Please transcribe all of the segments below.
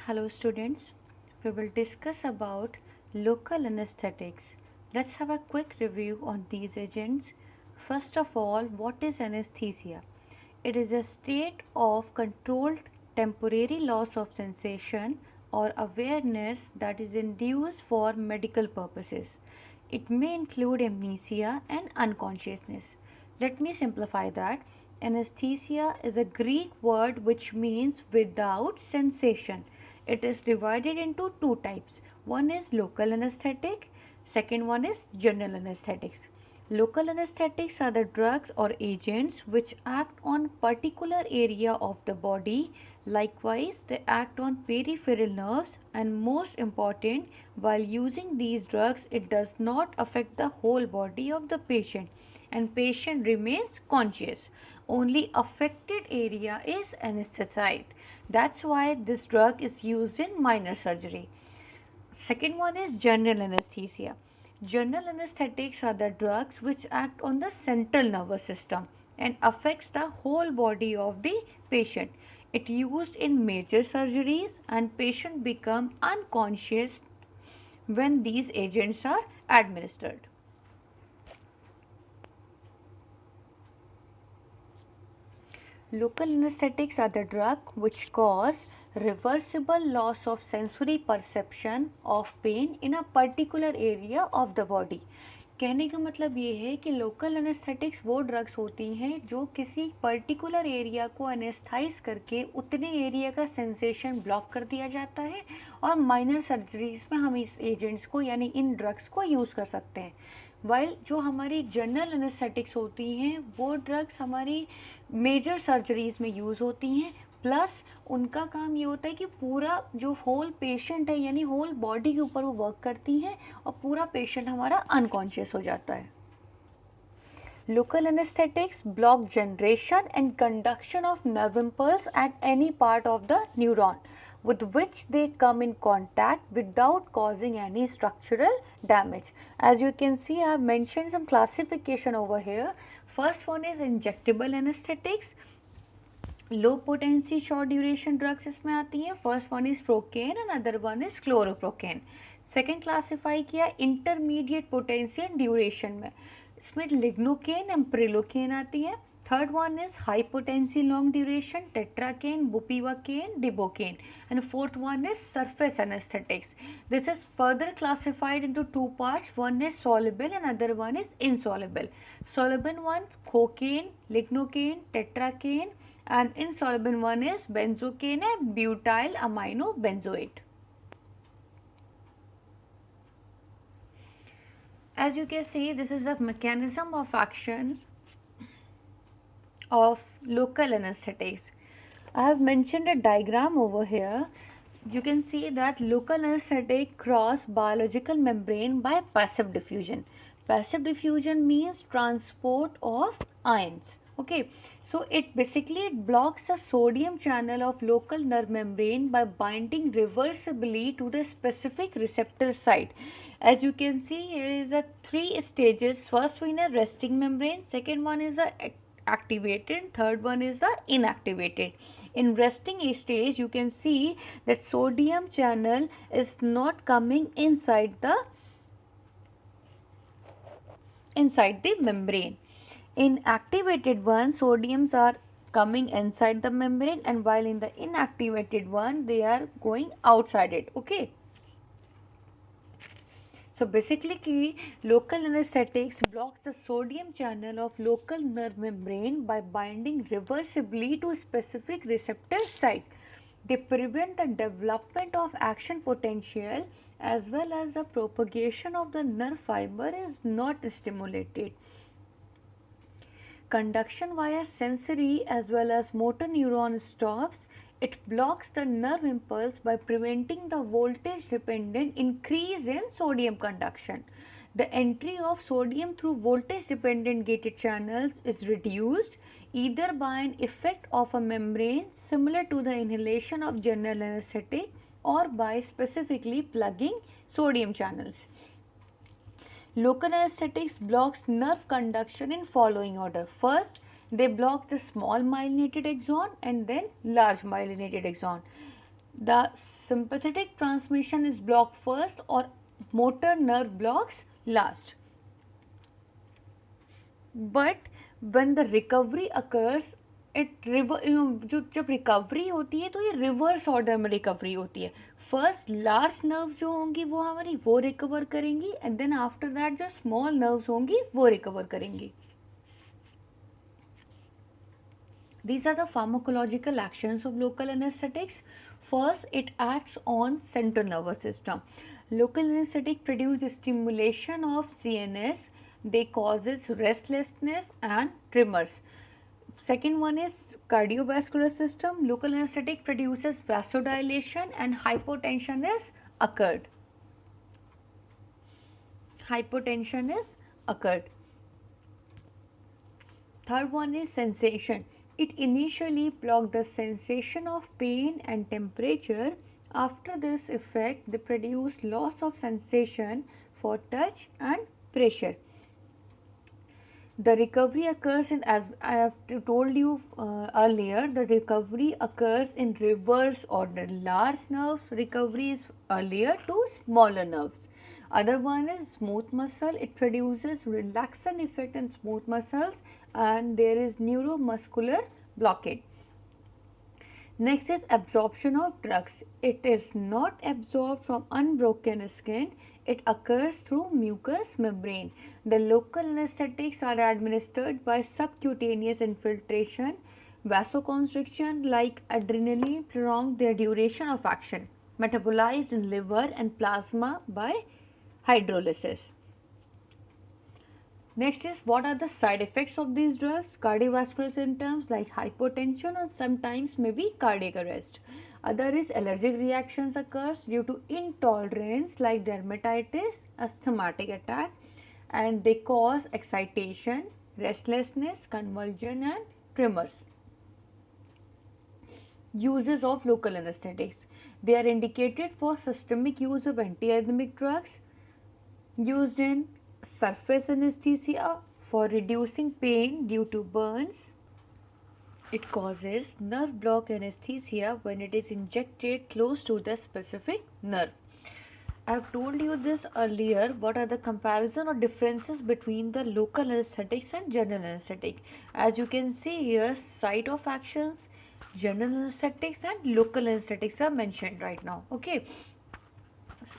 Hello students, we will discuss about local anesthetics. Let's have a quick review on these agents. First of all, what is anesthesia? It is a state of controlled temporary loss of sensation or awareness that is induced for medical purposes. It may include amnesia and unconsciousness. Let me simplify that. Anesthesia is a Greek word which means without sensation. It is divided into two types. One is local anesthetic, second one is general anesthetics. Local anesthetics are the drugs or agents which act on particular area of the body. Likewise, they act on peripheral nerves, and most important, while using these drugs, it does not affect the whole body of the patient and patient remains conscious. Only affected area is anesthetized. That's why this drug is used in minor surgery. Second one is general anesthesia. General anesthetics are the drugs which act on the central nervous system and affects the whole body of the patient. It used in major surgeries and patient become unconscious when these agents are administered. Local anesthetics are the drug which cause reversible loss of sensory perception of pain in a particular area of the body. कहने का मतलब ये है कि local anaesthetics वो drugs होती हैं जो किसी पर्टिकुलर एरिया को एनेस्थाइज करके उतने एरिया का सेंसेशन ब्लॉक कर दिया जाता है और माइनर सर्जरीज में हम इस एजेंट्स को यानी इन ड्रग्स को यूज़ कर सकते हैं. वाइल जो हमारी जनरल एनेस्थेटिक्स होती हैं वो ड्रग्स हमारी मेजर सर्जरीज में यूज़ होती हैं. प्लस उनका काम ये होता है कि पूरा जो होल पेशेंट है यानी होल बॉडी के ऊपर वो वर्क करती हैं और पूरा पेशेंट हमारा अनकॉन्शियस हो जाता है. Local anesthetics block generation and conduction of nerve impulse at any part of the neuron with which they come in contact without causing any structural damage. As you can see, I have mentioned some classification over here. First one is injectable anesthetics. Low potency short duration drugs इसमें आती हैं. First one is procaine and other one is chloroprocaine. Second classify किया intermediate potency and duration में. इसमें lignocaine and prilocaine आती है. Third one is high potency long duration tetracaine bupivacaine dibucaine and fourth one is surface anaesthetics. This is further classified into two parts. One is soluble and other one is insoluble. Soluble one cocaine, lignocaine, tetracaine and insoluble one is benzocaine and butyl amino benzoate. As you can see, this is the mechanism of action of local anesthetics. I have mentioned a diagram over here. You can see that local anesthetic cross biological membrane by passive diffusion. Passive diffusion means transport of ions. Okay, so it basically blocks the sodium channel of local nerve membrane by binding reversibly to the specific receptor site. As you can see, here is a three stages. First one is resting membrane, second one is the activated, third one is the inactivated. In resting stage, you can see that sodium channel is not coming inside the membrane. In activated one, sodiums are coming inside the membrane, and while in the inactivated one, they are going outside it. Okay. So basically, local anesthetics blocks the sodium channel of local nerve membrane by binding reversibly to a specific receptor site. They prevent the development of action potential as well as the propagation of the nerve fiber is not stimulated. Conduction via sensory as well as motor neuron stops. It blocks the nerve impulse by preventing the voltage dependent increase in sodium conduction. The entry of sodium through voltage dependent gated channels is reduced either by an effect of a membrane similar to the inhalation of general anesthetic or by specifically plugging sodium channels. Local anesthetics blocks nerve conduction in following order. First, they block the small myelinated axon and then large myelinated axon. The sympathetic transmission is blocked first or motor nerve blocks last. But when the recovery occurs, जब recovery होती है तो ये reverse order में recovery होती है. First large nerve जो होंगी वो हमारी वो रिकवर करेंगी एंड देन आफ्टर दैट जो स्मॉल नर्व्स होंगी वो रिकवर करेंगी. These are the pharmacological actions of local anesthetics. First, it acts on central nervous system. Local anesthetic produce stimulation of CNS. They causes restlessness and tremors. Second one is cardiovascular system. Local anesthetic produces vasodilation and hypotension is occurred. Hypotension is occurred. Third one is sensation. It initially blocked the sensation of pain and temperature. After this effect, they produce loss of sensation for touch and pressure. The recovery occurs in, as I have told you earlier, the recovery occurs in reverse order. Large nerves recovery is earlier to smaller nerves. Other one is smooth muscle. It produces relaxant effect in smooth muscles and there is neuromuscular blockade. Next is absorption of drugs. It is not absorbed from unbroken skin. It occurs through mucous membrane. The local anesthetics are administered by subcutaneous infiltration. Vasoconstriction like adrenaline prolong their duration of action. Metabolized in liver and plasma by hydrolysis. Next is what are the side effects of these drugs? Cardiovascular symptoms like hypotension and sometimes maybe cardiac arrest. Other is allergic reactions occurs due to intolerance like dermatitis, asthmatic attack, and they cause excitation, restlessness, convulsion and tremors. Uses of local anesthetics. They are indicated for systemic use of antiarrhythmic drugs, used in surface anesthesia for reducing pain due to burns. It causes nerve block anesthesia when it is injected close to the specific nerve. I have told you this earlier. What are the comparison or differences between the local anesthetics and general anesthetic? As you can see here, site of actions, general anesthetics and local anesthetics are mentioned right now. Okay.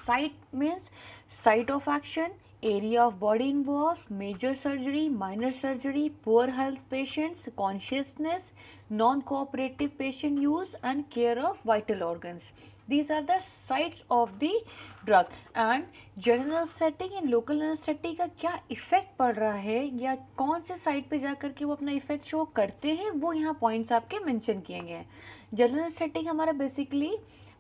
Site means site of action, area of body involved, major surgery, minor surgery, poor health patients, consciousness, non-cooperative patient use and care of vital organs. These are the sites of the drug. And general anesthetic and local anesthetic का क्या effect पड़ रहा है या कौन से site पे जाकर के वो अपना इफेक्ट शो करते हैं वो यहाँ पॉइंट्स आपके मेंशन किए गए हैं. जनरल एनेस्थेटिक हमारा बेसिकली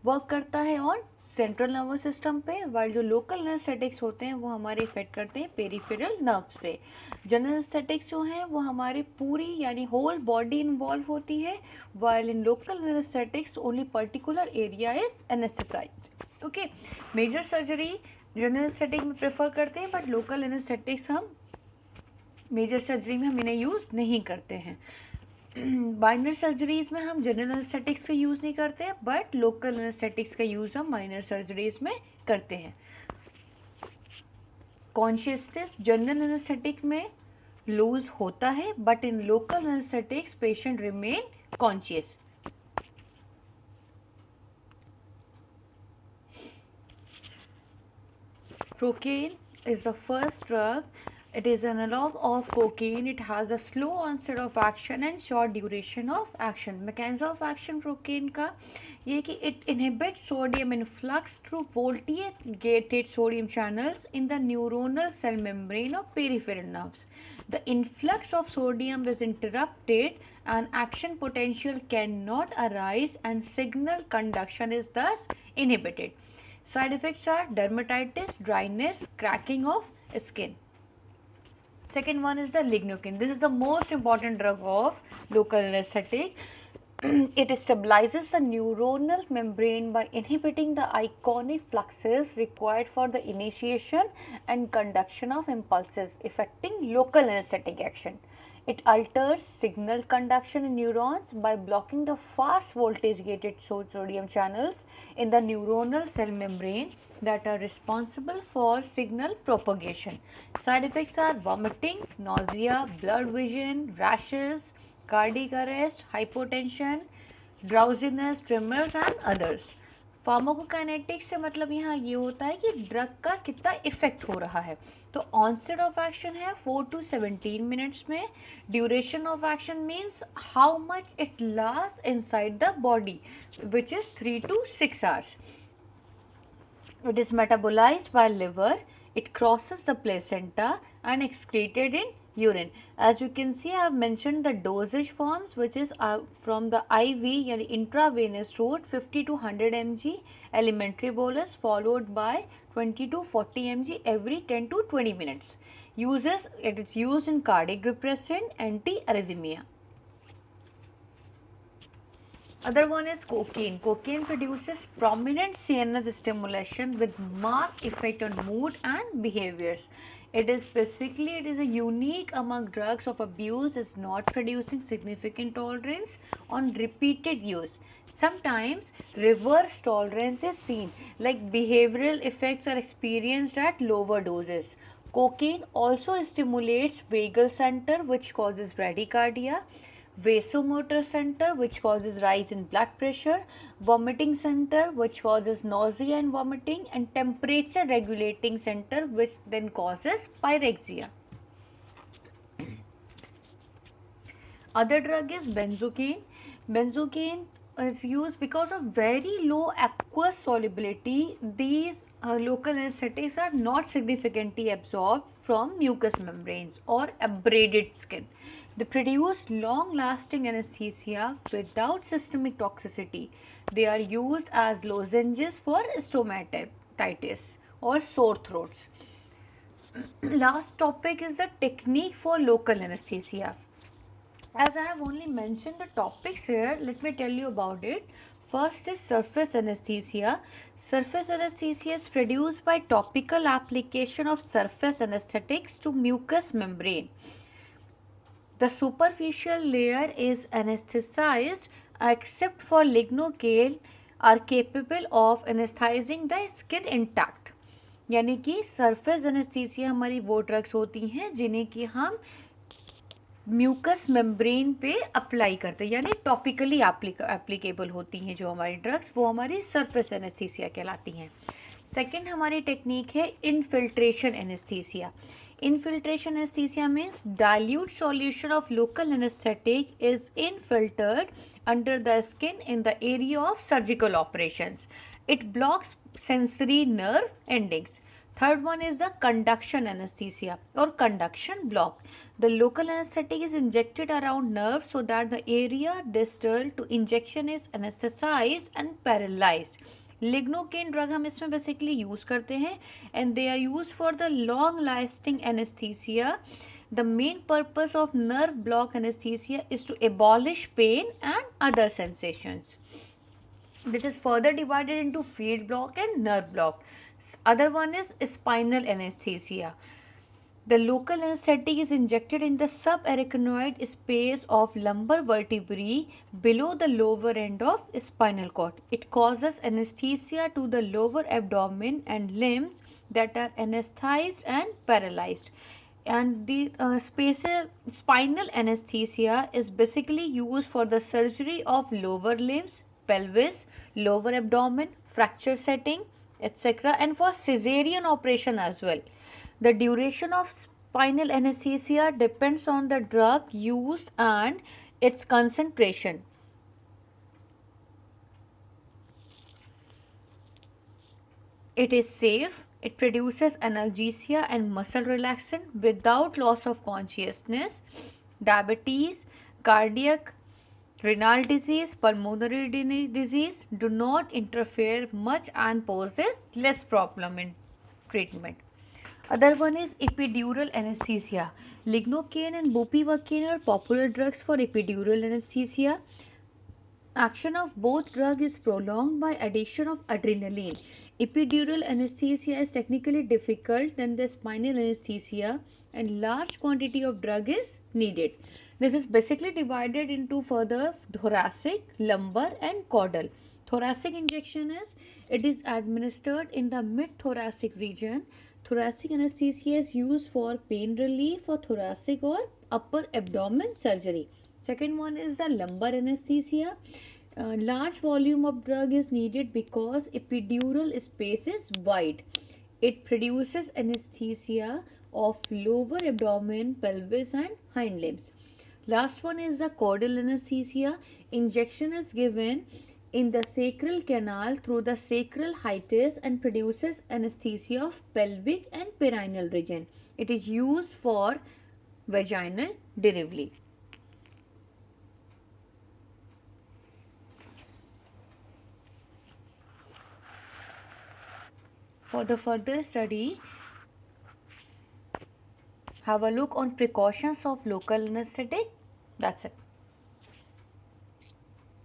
वर्क करता है ऑन सेंट्रल नर्वस सिस्टम पे, वाइल जो लोकल एनेस्थेटिक्स होते हैं वो हमारे इफेक्ट करते हैं पेरिफेरल नर्व्स पे. जनरल एनेस्थेटिक्स जो हैं वो हमारे पूरी यानी होल बॉडी इन्वॉल्व होती है, while in local anaesthetics only particular area is anaesthetised. Okay. Major surgery general anaesthetic में प्रेफर करते हैं बट लोकल एनेस्थेटिक्स हम मेजर सर्जरी में हम इन्हें यूज़ नहीं करते हैं. माइनर सर्जरीज में हम जनरल एनेस्थेटिक्स का यूज़ नहीं करते हैं बट लोकल एनेस्थेटिक्स का यूज़ हम माइनर सर्जरीज में करते हैं. कॉन्शियसनेस जनरल एनेस्थेटिक में लूज होता है but in local anaesthetics patient remain conscious. Procaine is the first drug. It is an analog of cocaine. It has a slow onset of action and short duration of action. Mechanism of action procaine का ये कि it inhibits sodium influx through voltage-gated sodium channels in the neuronal cell membrane of peripheral nerves. The influx of sodium is interrupted and action potential cannot arise and signal conduction is thus inhibited. Side effects are dermatitis, dryness, cracking of skin. Second one is the lignocaine. This is the most important drug of local anesthetic. It stabilizes the neuronal membrane by inhibiting the ionic fluxes required for the initiation and conduction of impulses, affecting local anesthetic action. It alters signal conduction in neurons by blocking the fast voltage gated sodium channels in the neuronal cell membrane that are responsible for signal propagation. Side effects are vomiting, nausea, blurred vision, rashes, cardiac arrest, hypotension, drowsiness, tremors and others. Pharmacokinetics से मतलब यहाँ ये होता है कि drug का कितना effect हो रहा है. तो ऑनसेट ऑफ एक्शन है 4 to 17 मिनट्स में. Duration of action means how much it last inside the body which is 3 to 6 hours. It is metabolized by liver. It crosses the placenta and excreted in urine. As you can see, I have mentioned the dosage forms, which is from the IV yani intravenous route 50 to 100 mg elementary bolus, followed by 20 to 40 mg every 10 to 20 minutes. Uses, it is used in cardiac depressant, anti-arrhythmia. Other one is cocaine. Cocaine produces prominent CNS stimulation with marked effect on mood and behaviors. It is a unique among drugs of abuse, is not producing significant tolerance on repeated use. Sometimes reverse tolerance is seen, like behavioral effects are experienced at lower doses. Cocaine also stimulates vagal center, which causes bradycardia, vasomotor center, which causes rise in blood pressure, vomiting center, which causes nausea and vomiting, and temperature regulating center, which then causes pyrexia. Other drug is benzocaine. Benzocaine is used because of very low aqueous solubility. These local anesthetics are not significantly absorbed from mucous membranes or abraded skin. They produce long-lasting anesthesia without systemic toxicity. They are used as lozenges for stomatitis or sore throats. Last topic is the technique for local anesthesia. As I have only mentioned the topics here, let me tell you about it. First is surface anesthesia. Surface anesthesia is produced by topical application of surface anesthetics to mucous membrane. The superficial layer is anesthetized except for lignocaine are capable of anesthetizing the skin intact. यानी कि surface anaesthesia हमारी वो drugs होती हैं जिन्हें कि हम mucus membrane पे अप्लाई करते हैं, यानी टॉपिकली एप्लीकेबल होती हैं जो हमारी ड्रग्स, वो हमारी सरफेस एनेस्थीसिया कहलाती हैं. सेकेंड हमारी टेक्निक है infiltration anaesthesia. Infiltration anesthesia means dilute solution of local anesthetic is infiltrated under the skin in the area of surgical operations. It blocks sensory nerve endings. Third one is the conduction anesthesia or conduction block. The local anesthetic is injected around nerve so that the area distal to injection is anesthetized and paralyzed. Lignocaine drug हम इसमें basically use करते हैं and they are use for the long lasting anaesthesia. The main purpose of nerve block anaesthesia is to abolish pain and other sensations. This is further divided into field block and nerve block. Other one is spinal anaesthesia. The local anesthetic is injected in the subarachnoid space of lumbar vertebrae below the lower end of spinal cord. It causes anesthesia to the lower abdomen and limbs that are anesthetized and paralyzed. And the spinal anesthesia is basically used for the surgery of lower limbs, pelvis, lower abdomen, fracture setting, etc. and for cesarean operation as well. The duration of spinal anesthesia depends on the drug used and its concentration. It is safe. It produces analgesia and muscle relaxant without loss of consciousness. Diabetes, cardiac, renal disease, pulmonary disease do not interfere much and poses less problem in treatment. Other one is epidural anesthesia. Lignocaine and bupivacaine are popular drugs for epidural anesthesia. Action of both drugs is prolonged by addition of adrenaline. Epidural anesthesia is technically difficult than the spinal anesthesia and large quantity of drug is needed. This is basically divided into further thoracic, lumbar and caudal. Thoracic injection it is administered in the mid-thoracic region. Thoracic anesthesia is used for pain relief for thoracic or upper abdomen surgery. Second one is the lumbar anesthesia. Large volume of drug is needed because epidural space is wide. It produces anesthesia of lower abdomen, pelvis and hind limbs. Last one is the caudal anesthesia. Injection is given in the sacral canal through the sacral hiatus and produces anesthesia of pelvic and perineal region. It is used for vaginal delivery. For the further study, have a look on precautions of local anesthetic. That's it.